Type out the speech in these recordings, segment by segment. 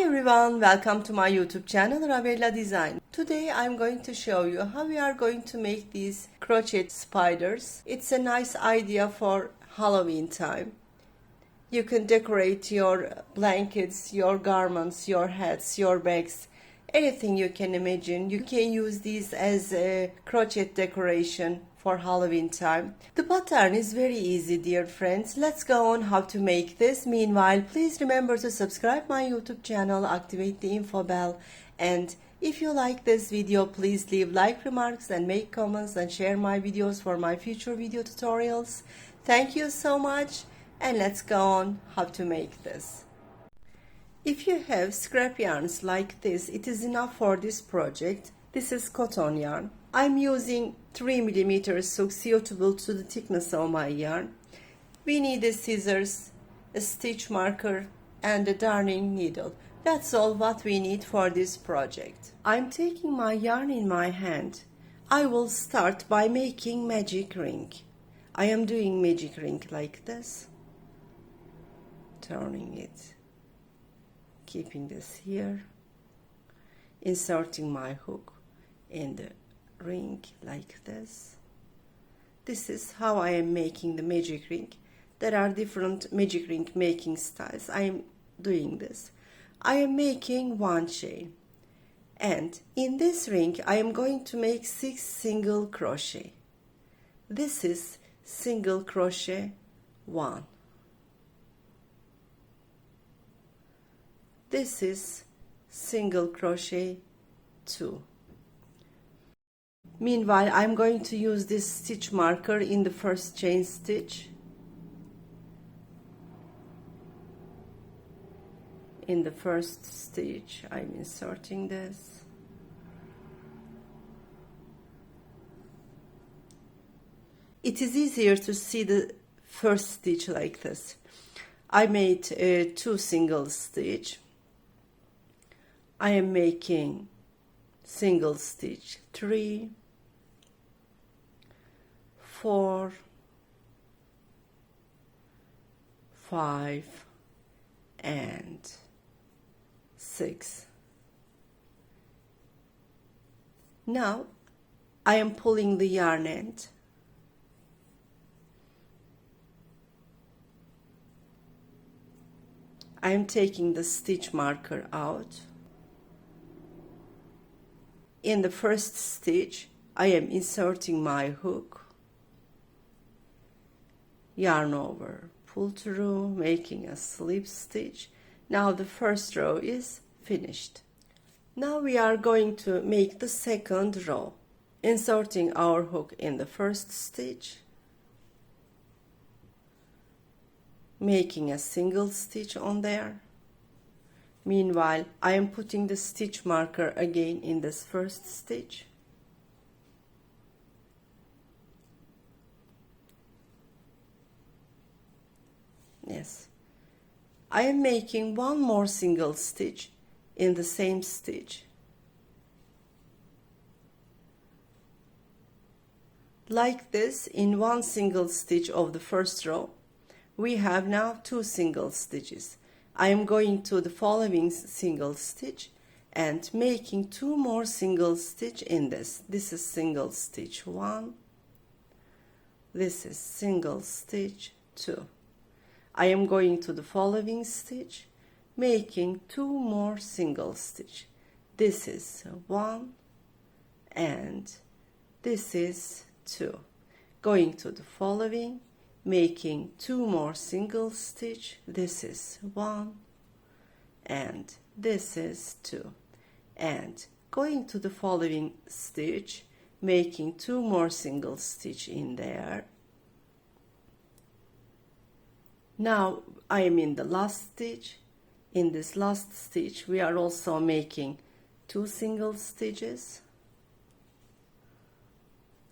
everyone, welcome to my YouTube channel Ravella Design. Today I'm going to show you how we are going to make these crochet spiders. It's a nice idea for Halloween time. You can decorate your blankets, your garments, your hats, your bags, anything you can imagine. You can use these as a crochet decoration for Halloween time. The pattern is very easy, dear friends. Let's go on how to make this. Meanwhile, please remember to subscribe my YouTube channel, activate the info bell, and if you like this video, please leave like remarks and make comments and share my videos for my future video tutorials. Thank you so much, and let's go on how to make this. If you have scrap yarns like this, it is enough for this project. This is cotton yarn. I'm using 3mm hook suitable to the thickness of my yarn. We need a scissors, a stitch marker, and a darning needle. That's all what we need for this project. I'm taking my yarn in my hand. I will start by making magic ring. I am doing magic ring like this, turning it, keeping this here, inserting my hook in the ring like this. This is how I am making the magic ring. There are different magic ring making styles. I am doing this. I am making one chain, and in this ring I am going to make 6 single crochet. This is single crochet 1. This is single crochet 2. Meanwhile, I'm going to use this stitch marker in the first chain stitch. In the first stitch, I'm inserting this. It is easier to see the first stitch like this. I made 2 single stitch. I am making single stitch 3, 4, 5, and 6. Now I am pulling the yarn end. I am taking the stitch marker out. In the first stitch, I am inserting my hook, yarn over, pull through, making a slip stitch. Now the first row is finished. Now we are going to make the second row, inserting our hook in the first stitch, making a single stitch on there. Meanwhile, I am putting the stitch marker again in this first stitch. Yes. I am making one more single stitch in the same stitch. Like this, in one single stitch of the first row, we have now 2 single stitches. I am going to the following single stitch and making 2 more single stitch in this. This is single stitch 1. This is single stitch 2. I am going to the following stitch, making 2 more single stitch. This is 1 and this is 2. Going to the following, making 2 more single stitch. This is 1 and this is 2, and going to the following stitch, making 2 more single stitch in there. Now I am in the last stitch. In this last stitch we are also making 2 single stitches.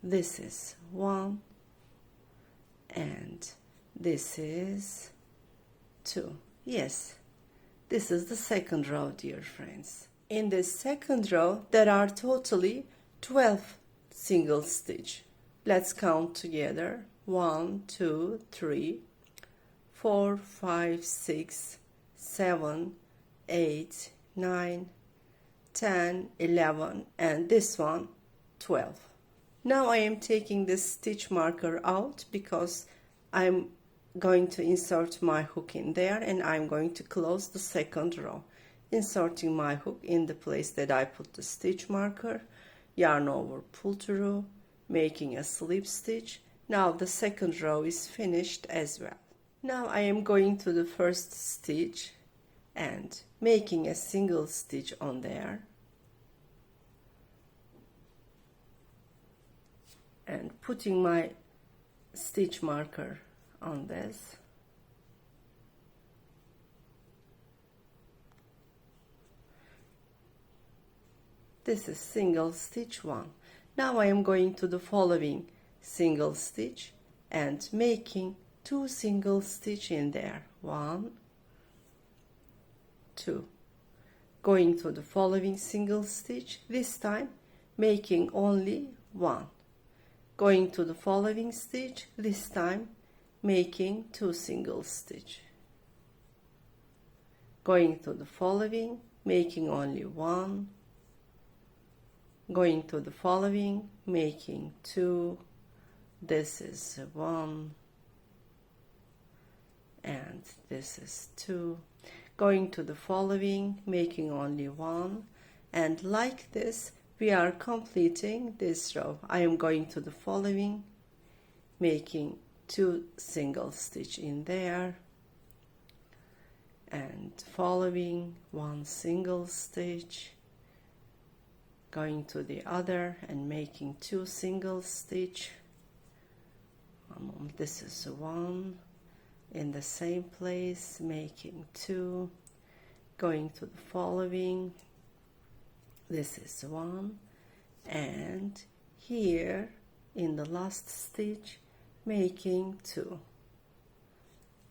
This is 1 and this is 2. Yes, this is the second row, dear friends. In this second row there are totally 12 single stitch. Let's count together. 1, 2, 3, 4, 5, 6, 7, 8, 9, 10, 11, and this one 12. Now I am taking this stitch marker out because I'm going to insert my hook in there, and I'm going to close the second row, inserting my hook in the place that I put the stitch marker, yarn over, pull through, making a slip stitch. Now the second row is finished as well. Now I am going to the first stitch and making a single stitch on there, and putting my stitch marker on this. This is single stitch 1. Now I am going to the following single stitch and making 2 single stitch in there. 1, 2. Going to the following single stitch, this time making only 1. Going to the following stitch, this time making 2 single stitch. Going to the following, making only 1. Going to the following, making 2. This is 1, and this is 2. Going to the following, making only 1, and like this we are completing this row. I am going to the following, making 2 single stitch in there, and following 1 single stitch, going to the other and making 2 single stitch. This is 1 in the same place, making 2, going to the following, this is 1, and here in the last stitch making 2.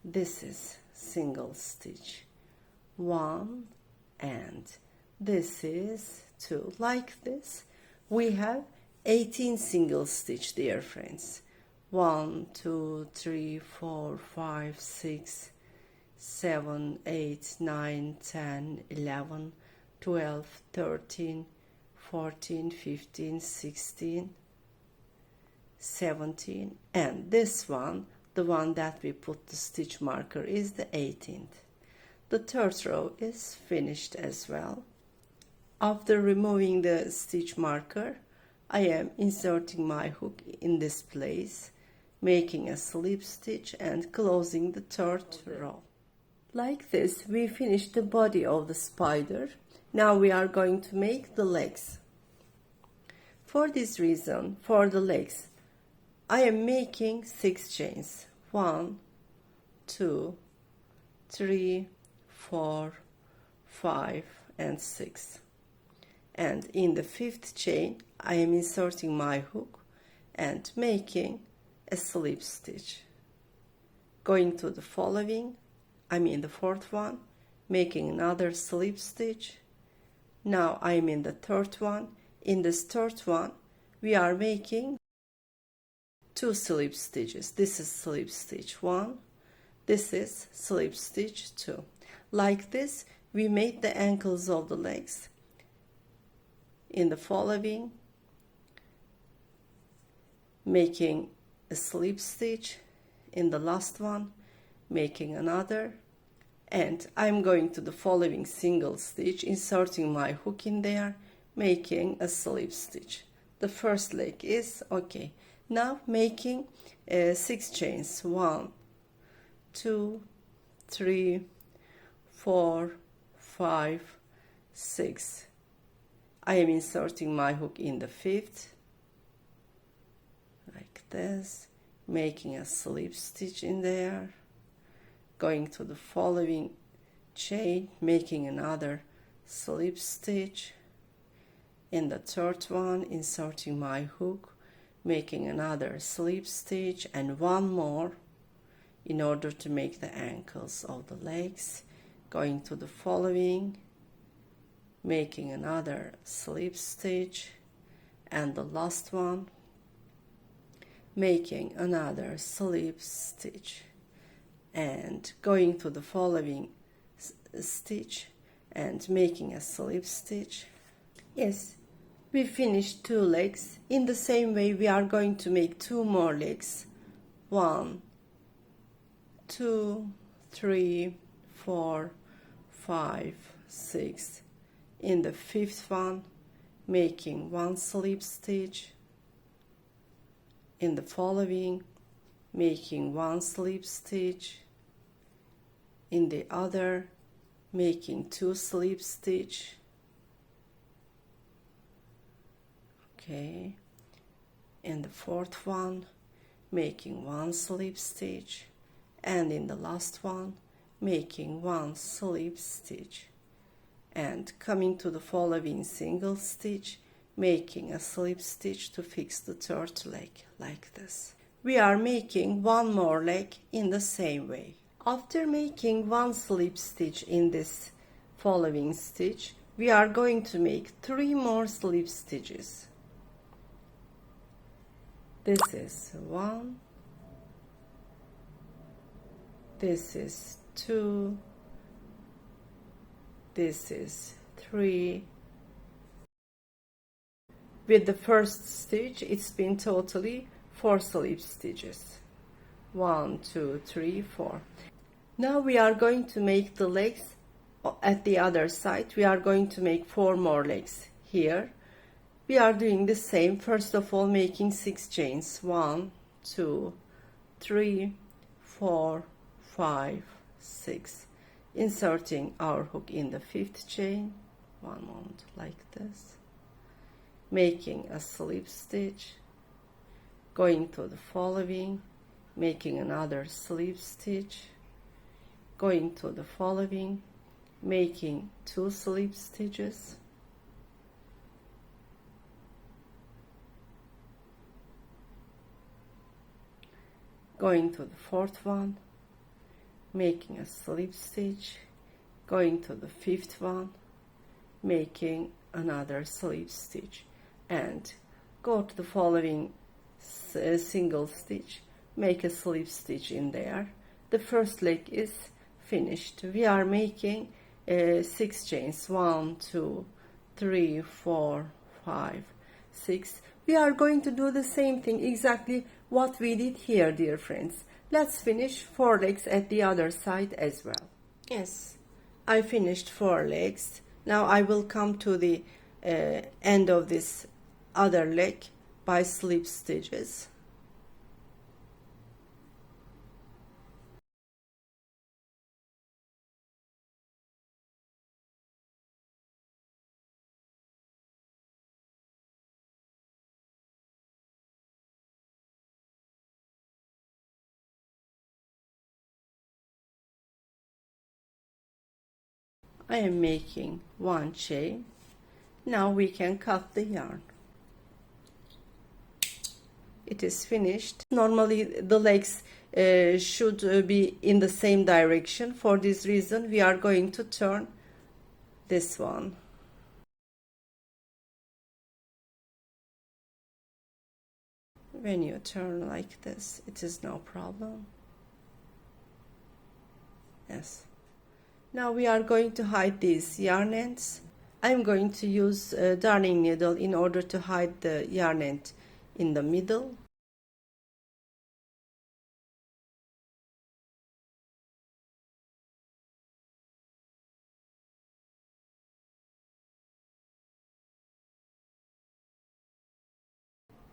This is single stitch 1, and this is 2. Like this we have 18 single stitch, dear friends. 1, 2, 3, 4, 5, 6, 7, 8, 9, 10, 11, 12, 13, 14, 15, 16, 17, and this one, the one that we put the stitch marker, is the 18th. The third row is finished as well. After removing the stitch marker, I am inserting my hook in this place, making a slip stitch and closing the third row. Like this we finished the body of the spider. Now we are going to make the legs. For this reason, for the legs, I am making 6 chains. 1, 2, 3, 4, 5, and 6. And in the 5th chain I am inserting my hook and making a slip stitch. Going to the following, I mean the 4th one, making another slip stitch. Now I am in the 3rd one. In this 3rd one we are making 2 slip stitches. This is slip stitch 1, this is slip stitch 2. Like this we made the ankles of the legs. In the following, making a slip stitch. In the last one, making another, and I'm going to the following single stitch, inserting my hook in there, making a slip stitch. The first leg is okay. Now making 6 chains. 1, 2, 3, 4, 5, 6. I am inserting my hook in the 5th, like this, making a slip stitch in there, going to the following chain, making another slip stitch. In the 3rd one, inserting my hook, making another slip stitch, and 1 more in order to make the ankles of the legs. Going to the following, making another slip stitch, and the last one, making another slip stitch, and going to the following stitch and making a slip stitch. Yes, we finished 2 legs. In the same way we are going to make 2 more legs. 1, 2, 3, 4, 5, 6. In the 5th one, making 1 slip stitch. In the following, making 1 slip stitch. In the other, making 2 slip stitch. Okay. In the 4th one, making 1 slip stitch, and in the last one, making 1 slip stitch, and coming to the following single stitch, making a slip stitch to fix the 3rd leg, like this. We are making 1 more leg in the same way. After making 1 slip stitch in this following stitch, we are going to make 3 more slip stitches. This is 1, this is 2, this is 3. With the first stitch, it's been totally 4 slip stitches. 1, 2, 3, 4. Now we are going to make the legs at the other side. We are going to make 4 more legs here. We are doing the same. First of all, making 6 chains. 1, 2, 3, 4, 5, 6. Inserting our hook in the 5th chain. 1 moment, like this. Making a slip stitch. Going to the following. Making another slip stitch. Going to the following. Making 2 slip stitches. Going to the 4th one, making a slip stitch, going to the 5th one, making another slip stitch, and go to the following single stitch, make a slip stitch in there. The first leg is finished. We are making 6 chains. 1, 2, 3, 4, 5, 6. We are going to do the same thing, exactly what we did here, dear friends. Let's finish 4 legs at the other side as well. Yes, I finished 4 legs. Now I will come to the end of this other leg by slip stitches. I am making 1 chain. Now we can cut the yarn. It is finished. Normally the legs should be in the same direction. For this reason we are going to turn this one. When you turn like this, it is no problem. Yes. Now we are going to hide these yarn ends. I'm going to use a darning needle in order to hide the yarn end in the middle.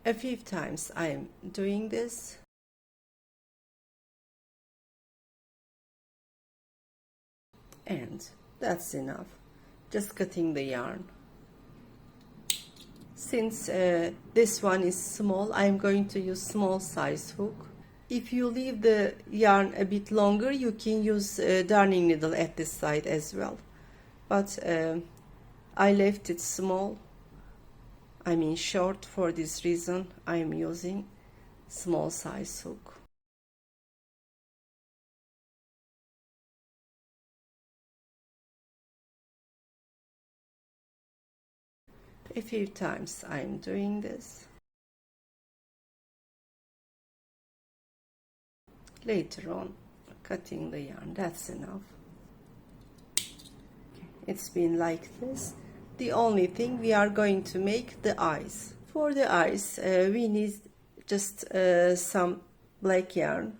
A few times I am doing this. And that's enough. Just cutting the yarn. Since this one is small, I am going to use small size hook. If you leave the yarn a bit longer, you can use a darning needle at this side as well. But I left it small, I mean short. For this reason I am using small size hook. A few times I am doing this. Later on, cutting the yarn. That's enough. Okay. it's been like this. The only thing, we are going to make the eyes. For the eyes, we need just some black yarn.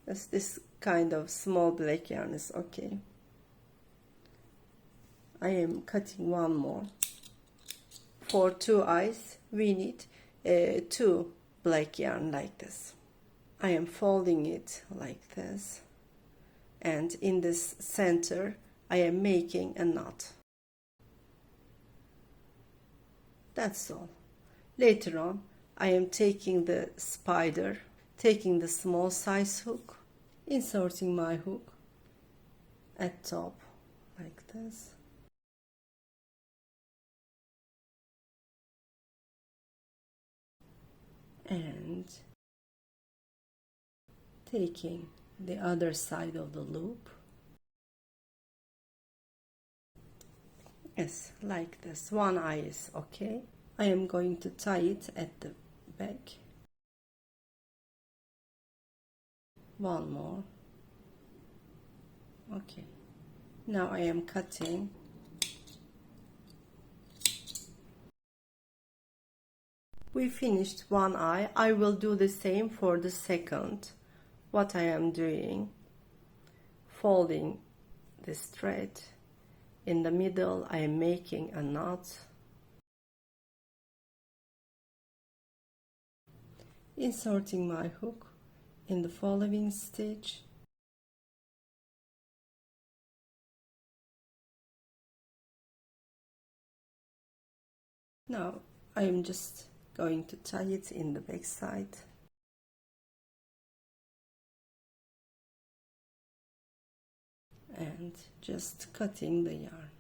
This kind of small black yarn is okay. I am cutting one more. For 2 eyes, we need 2 black yarn like this. I am folding it like this, and in this center I am making a knot. That's all. Later on, I am taking the spider, taking the small size hook, inserting my hook at top like this. And taking the other side of the loop. Yes, like this. One eye is okay. I am going to tie it at the back. One more. Okay. Now I am cutting. We finished one eye. I will do the same for the second. What I am doing, folding this thread. In the middle, I am making a knot. Inserting my hook in the following stitch. Now I am just going to tie it in the back side. And just cutting the yarn.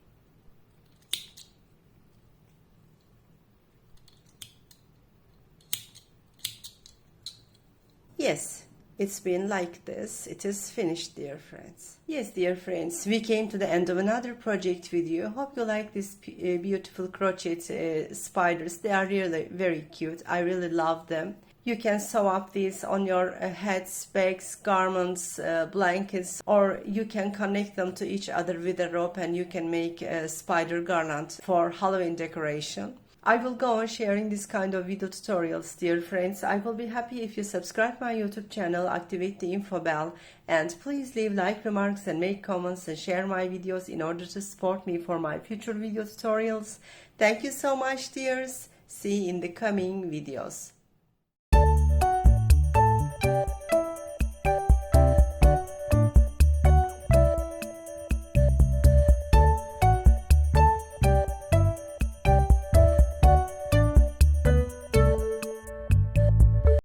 Yes, it's been like this. It is finished, dear friends. Yes, dear friends, we came to the end of another project video. Hope you like these beautiful crochet spiders. They are really very cute. I really love them. You can sew up these on your hats, bags, garments, blankets, or you can connect them to each other with a rope and you can make a spider garland for Halloween decoration. I will go on sharing this kind of video tutorials, dear friends. I will be happy if you subscribe my YouTube channel, activate the info bell, and please leave like remarks and make comments and share my videos in order to support me for my future video tutorials. Thank you so much, dears. See you in the coming videos.